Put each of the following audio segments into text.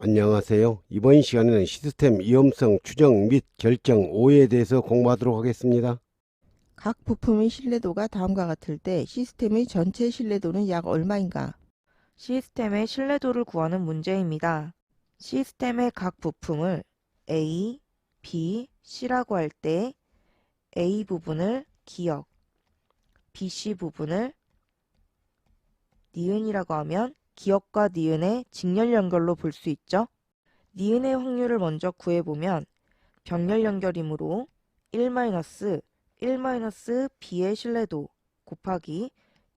안녕하세요. 이번 시간에는 시스템 위험성 추정 및 결정 오해에 대해서 공부하도록 하겠습니다. 각 부품의 신뢰도가 다음과 같을 때 시스템의 전체 신뢰도는 약 얼마인가? 시스템의 신뢰도를 구하는 문제입니다. 시스템의 각 부품을 A, B, C라고 할 때 A 부분을 기억, BC 부분을 니은이라고 하면 기억과 니은의 직렬 연결로 볼 수 있죠. 니은의 확률을 먼저 구해보면 병렬 연결이므로 1-B의 신뢰도 곱하기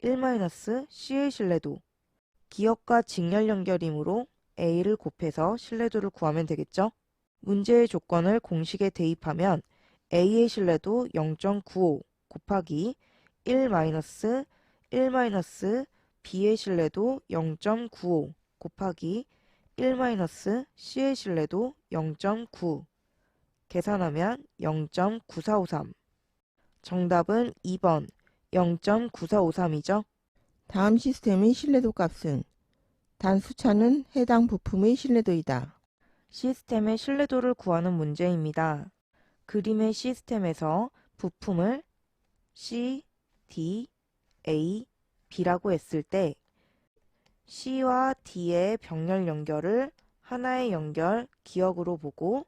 1-C의 신뢰도, 기억과 직렬 연결이므로 A를 곱해서 신뢰도를 구하면 되겠죠. 문제의 조건을 공식에 대입하면 A의 신뢰도 0.95 곱하기 1-B의 신뢰도 0.95 곱하기 1-C의 신뢰도 0.9 계산하면 0.9453. 정답은 2번 0.9453이죠. 다음 시스템의 신뢰도 값은 단 숫자는 해당 부품의 신뢰도이다. 시스템의 신뢰도를 구하는 문제입니다. 그림의 시스템에서 부품을 C, D, A, B라고 했을 때 C와 D의 병렬 연결을 하나의 연결 기억으로 보고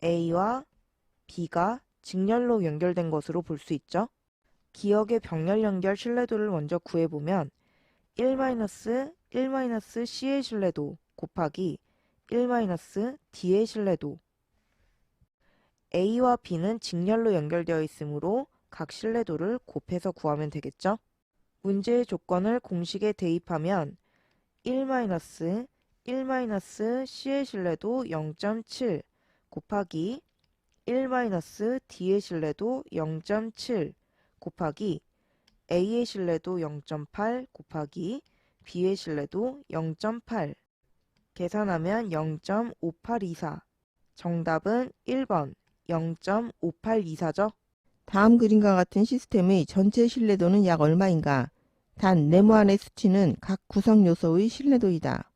A와 B가 직렬로 연결된 것으로 볼 수 있죠. 기억의 병렬 연결 신뢰도를 먼저 구해보면 1-C의 신뢰도 곱하기 1-D의 신뢰도, A와 B는 직렬로 연결되어 있으므로 각 신뢰도를 곱해서 구하면 되겠죠. 문제의 조건을 공식에 대입하면 1-C의 신뢰도 0.7 곱하기 1-D의 신뢰도 0.7 곱하기 A의 신뢰도 0.8 곱하기 B의 신뢰도 0.8 계산하면 0.5824. 정답은 1번 0.5824죠. 다음 그림과 같은 시스템의 전체 신뢰도는 약 얼마인가? 단 네모안의 수치는 각 구성 요소의 신뢰도이다.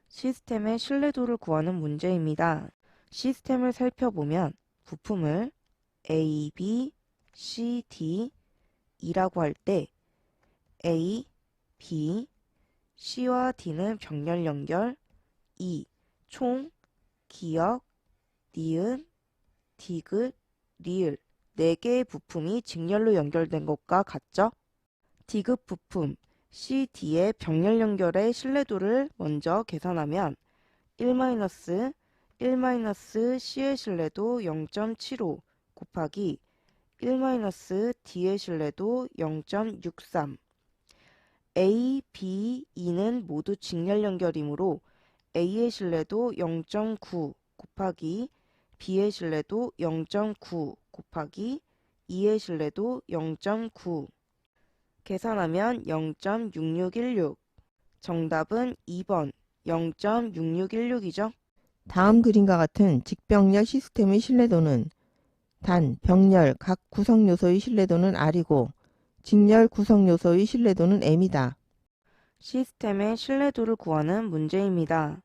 시스템의 신뢰도를 구하는 문제입니다. 시스템을 살펴보면 부품을 A, B, C, D, E라고 할 때 A, B, C와 D는 병렬 연결, E, 총, 기억, 니은, 디귿, 리을 4개의 부품이 직렬로 연결된 것과 같죠? 디귿 부품 CD의 병렬 연결의 신뢰도를 먼저 계산하면 1-C의 신뢰도 0.75 곱하기 1-D의 신뢰도 0.63. A, B, E는 모두 직렬 연결이므로 A의 신뢰도 0.9 곱하기 B의 신뢰도 0.9 곱하기 E의 신뢰도 0.9 계산하면 0.6616. 정답은 2번 0.6616이죠. 다음 그림과 같은 직병렬 시스템의 신뢰도는 단 병렬 각 구성 요소의 신뢰도는 R이고 직렬 구성 요소의 신뢰도는 M이다. 시스템의 신뢰도를 구하는 문제입니다.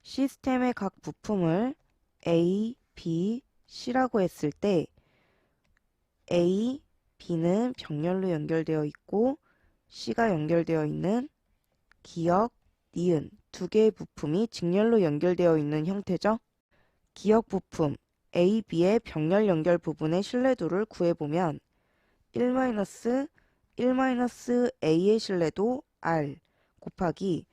시스템의 각 부품을 A, B, C라고 했을 때 A, B는 병렬로 연결되어 있고 C가 연결되어 있는 기억, 니은 2개의 부품이 직렬로 연결되어 있는 형태죠. 기억 부품 A, B의 병렬 연결 부분의 신뢰도를 구해보면 1-A의 신뢰도 R 곱하기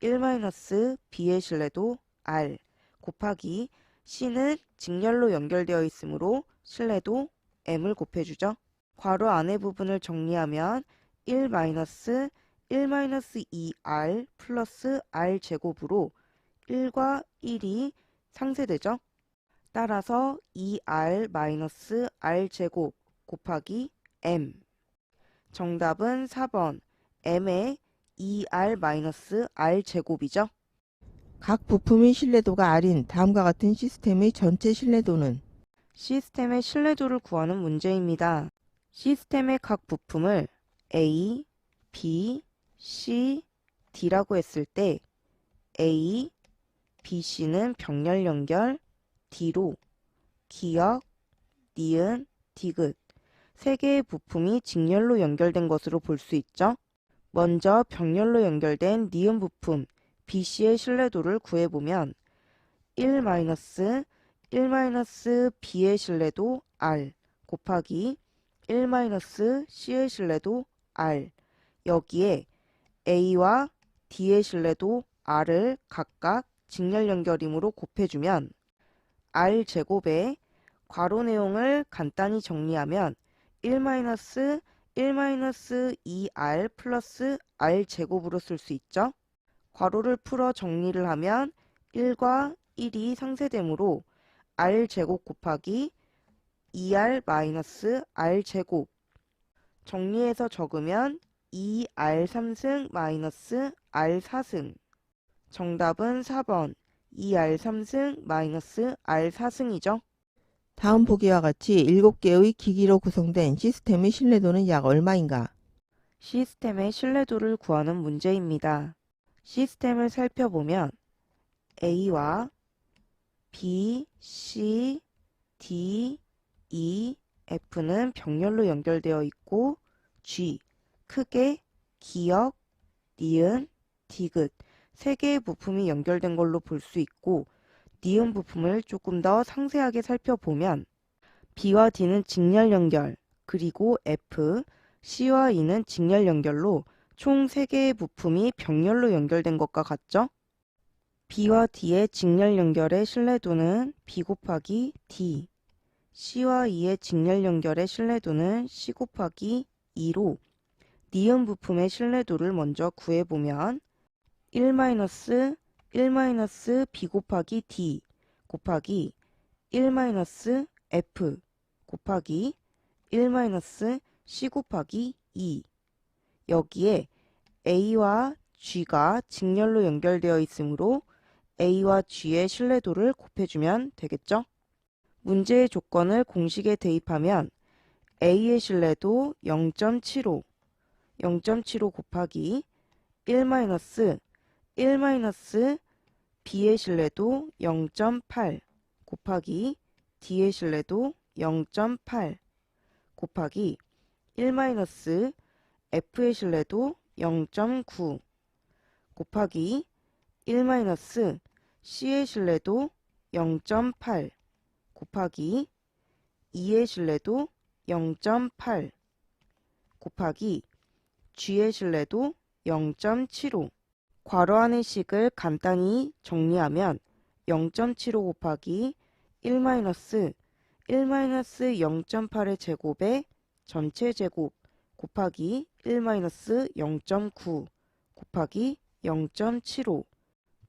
1-B의 신뢰도 R 곱하기 C는 직렬로 연결되어 있으므로 신뢰도 M을 곱해주죠. 괄호 안의 부분을 정리하면 1-2R 플러스 R 제곱으로 1과 1이 상쇄되죠. 따라서 2R 제곱 곱하기 M. 정답은 4번 M의 2R 제곱이죠. 각 부품의 신뢰도가 R인 다음과 같은 시스템의 전체 신뢰도는 시스템의 신뢰도를 구하는 문제입니다. 시스템의 각 부품을 A, B, C, D라고 했을 때 A, BC는 병렬 연결, D로 기역, 니은, 디귿 세 개의 부품이 직렬로 연결된 것으로 볼 수 있죠. 먼저 병렬로 연결된 니은 부품 BC의 신뢰도를 구해보면 1-B의 신뢰도 R 곱하기 1-C의 신뢰도 R 여기에 A와 D의 신뢰도 R을 각각 직렬 연결임으로 곱해주면 R제곱에 괄호 내용을 간단히 정리하면 1-2R 플러스 R제곱으로 쓸 수 있죠. 괄호를 풀어 정리를 하면 1과 1이 상쇄되므로 R제곱 곱하기 2R-R제곱 정리해서 적으면 2R3승 마이너스 R4승 정답은 4번 2R3승 마이너스 R4승이죠. 다음 보기와 같이 7개의 기기로 구성된 시스템의 신뢰도는 약 얼마인가? 시스템의 신뢰도를 구하는 문제입니다. 시스템을 살펴보면 A와 B, C, D, E, F는 병렬로 연결되어 있고 G, 크게 기역, 니은, 디귿 세 개의 부품이 연결된 걸로 볼 수 있고 니은 부품을 조금 더 상세하게 살펴보면 B와 D는 직렬 연결, 그리고 F, C와 E는 직렬 연결로 총 3개의 부품이 병렬로 연결된 것과 같죠? B와 D의 직렬 연결의 신뢰도는 B 곱하기 D, C와 E의 직렬 연결의 신뢰도는 C 곱하기 2로 니은 부품의 신뢰도를 먼저 구해보면 1-B 곱하기 D 곱하기 1-F 곱하기 1-C 곱하기 2 여기에 A와 G가 직렬로 연결되어 있으므로 A와 G의 신뢰도를 곱해주면 되겠죠? 문제의 조건을 공식에 대입하면 A의 신뢰도 0.75 곱하기 1-B의 신뢰도 0.8 곱하기 D의 신뢰도 0.8 곱하기 1-F의 신뢰도 0.9 곱하기 1-C의 신뢰도 0.8 곱하기 2의 신뢰도 0.8 곱하기 G의 신뢰도 0.75 괄호 안의 식을 간단히 정리하면 0.75 곱하기 1-0.8의 제곱에 전체 제곱 곱하기 1-0.9 곱하기 0.75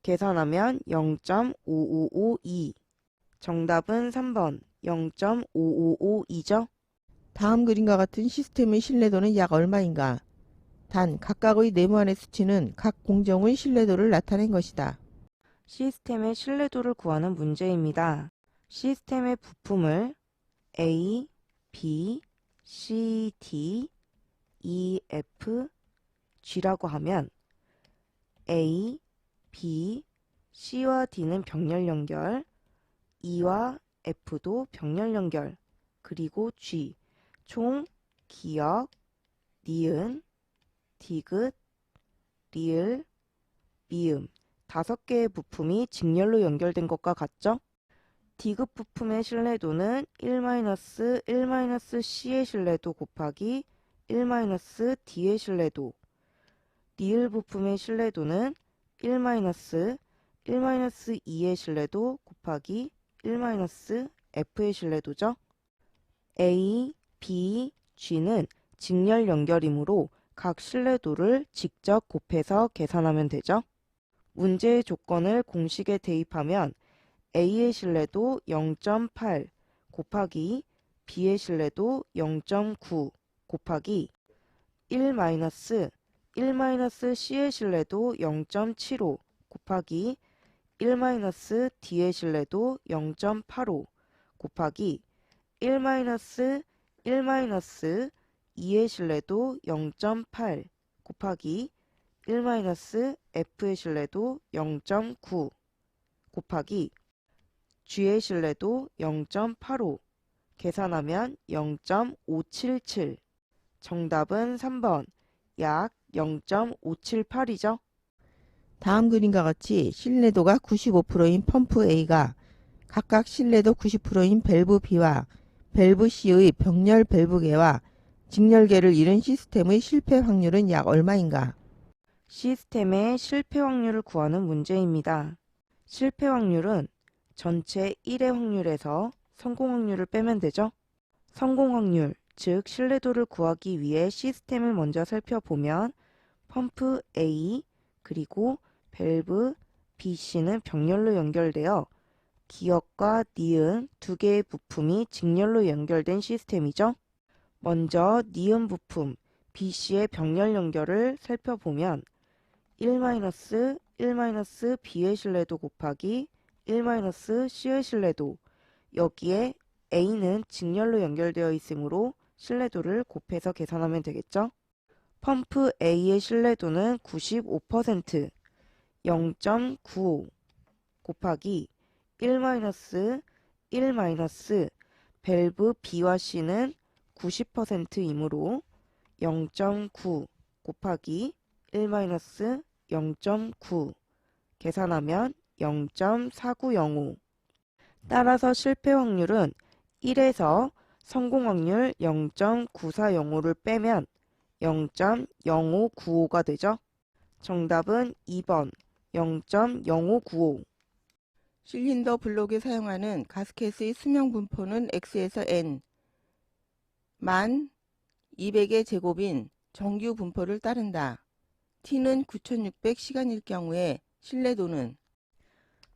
계산하면 0.5552 정답은 3번 0.5552죠. 다음 그림과 같은 시스템의 신뢰도는 약 얼마인가? 단, 각각의 네모안의 수치는 각 공정의 신뢰도를 나타낸 것이다. 시스템의 신뢰도를 구하는 문제입니다. 시스템의 부품을 A, B, C, D, E, F, G라고 하면 A, B, C와 D는 병렬 연결, E와 F도 병렬 연결, 그리고 G, 총 기역, 니은, 디귿, 리을, 미음 5개의 부품이 직렬로 연결된 것과 같죠? 디귿 부품의 신뢰도는 1-C의 신뢰도 곱하기 1-D의 신뢰도 리을 부품의 신뢰도는 1-2의 신뢰도 곱하기 1-F의 신뢰도죠. A, B, G는 직렬 연결이므로 각 신뢰도를 직접 곱해서 계산하면 되죠. 문제의 조건을 공식에 대입하면 A의 신뢰도 0.8 곱하기 B의 신뢰도 0.9 곱하기 1-C의 신뢰도 0.75 곱하기 1-D의 신뢰도 0.85 곱하기 1-2의 신뢰도 0.8 곱하기 1-F의 신뢰도 0.9 곱하기 G의 신뢰도 0.85 계산하면 0.577. 정답은 3번 약 0.578이죠. 다음 그림과 같이 신뢰도가 95%인 펌프 A가 각각 신뢰도 90%인 밸브 B와 밸브 C의 병렬 밸브계와 직렬계를 이룬 시스템의 실패 확률은 약 얼마인가? 시스템의 실패 확률을 구하는 문제입니다. 실패 확률은 전체 1의 확률에서 성공 확률을 빼면 되죠. 성공 확률, 즉 신뢰도를 구하기 위해 시스템을 먼저 살펴보면 펌프 A 그리고 밸브 BC는 병렬로 연결되어 기역과 니은 두 개의 부품이 직렬로 연결된 시스템이죠. 먼저 니은 부품 BC의 병렬 연결을 살펴보면 1-B의 신뢰도 곱하기 1-C의 신뢰도, 여기에 A는 직렬로 연결되어 있으므로 신뢰도를 곱해서 계산하면 되겠죠. 펌프 A의 신뢰도는 95%, 0.95 곱하기 1-1- 밸브 B와 C는 90%이므로 0.9 곱하기 1-0.9 계산하면 0.4905. 따라서 실패 확률은 1에서 성공 확률 0.9405를 빼면 0.0595가 되죠. 정답은 2번 0.0595. 실린더 블록에 사용하는 가스켓의 수명 분포는 X에서 N 만 200의 제곱인 정규 분포를 따른다. T는 9600시간일 경우에 신뢰도는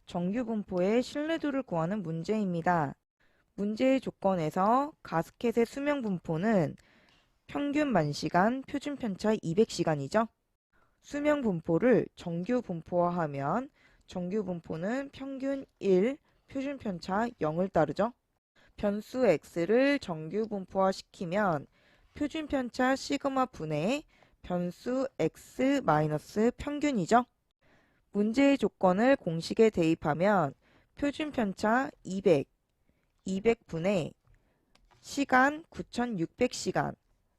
정규 분포의 신뢰도를 구하는 문제입니다. 문제의 조건에서 가스켓의 수명 분포는 평균 만시간, 표준 편차 200시간이죠. 수명 분포를 정규 분포화하면 정규 분포는 평균 1, 표준 편차 0을 따르죠. 변수 x를 정규 분포화시키면 표준 편차 시그마 분의 변수 x 마이너스 평균이죠. 문제의 조건을 공식에 대입하면 표준 편차 200분의 시간 9600시간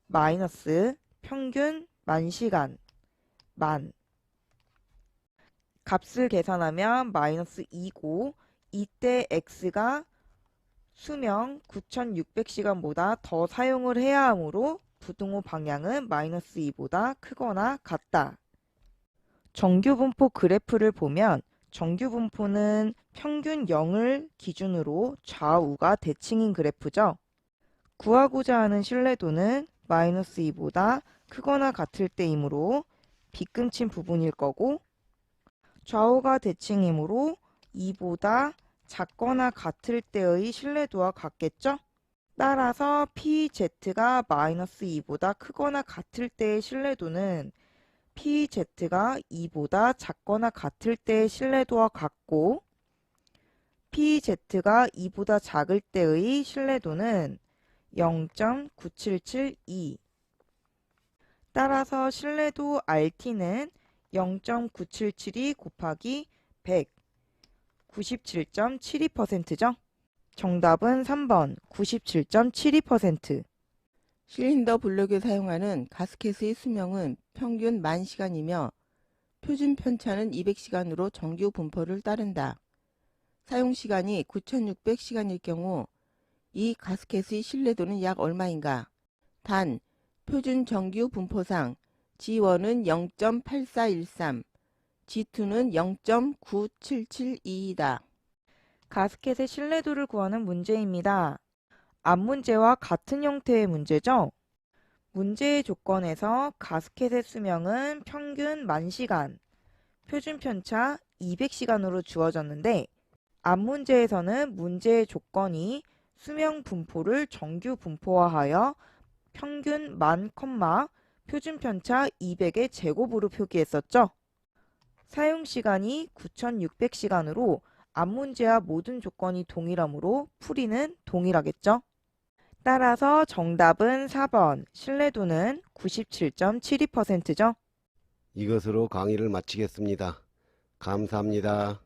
마이너스 평균 만시간 만 값을 계산하면 마이너스 2고 이때 x가 수명 9600시간보다 더 사용을 해야 하므로 부등호 방향은 마이너스 2보다 크거나 같다. 정규 분포 그래프를 보면 정규 분포는 평균 0을 기준으로 좌우가 대칭인 그래프죠. 구하고자 하는 신뢰도는 마이너스 2보다 크거나 같을 때이므로 빗금친 부분일 거고 좌우가 대칭이므로 2보다 작거나 같을 때의 신뢰도와 같겠죠? 따라서 PZ가 마이너스 2보다 크거나 같을 때의 신뢰도는 PZ가 2보다 작거나 같을 때의 신뢰도와 같고 PZ가 2보다 작을 때의 신뢰도는 0.9772. 따라서 신뢰도 RT는 0.977이 곱하기 100, 97.72%죠. 정답은 3번 97.72%. 실린더 블록에 사용하는 가스켓의 수명은 평균 10,000시간이며 표준 편차는 200시간으로 정규 분포를 따른다. 사용시간이 9600시간일 경우 이 가스켓의 신뢰도는 약 얼마인가? 단, 표준 정규 분포상 G1은 0.8413, G2는 0.9772이다. 가스켓의 신뢰도를 구하는 문제입니다. 앞 문제와 같은 형태의 문제죠? 문제의 조건에서 가스켓의 수명은 평균 10,000시간, 표준 편차 200시간으로 주어졌는데 앞 문제에서는 문제의 조건이 수명 분포를 정규 분포화하여 평균 10,000, 표준 편차 200의 제곱으로 표기했었죠. 사용시간이 9600시간으로 앞 문제와 모든 조건이 동일하므로 풀이는 동일하겠죠. 따라서 정답은 4번 신뢰도는 97.72%죠. 이것으로 강의를 마치겠습니다. 감사합니다.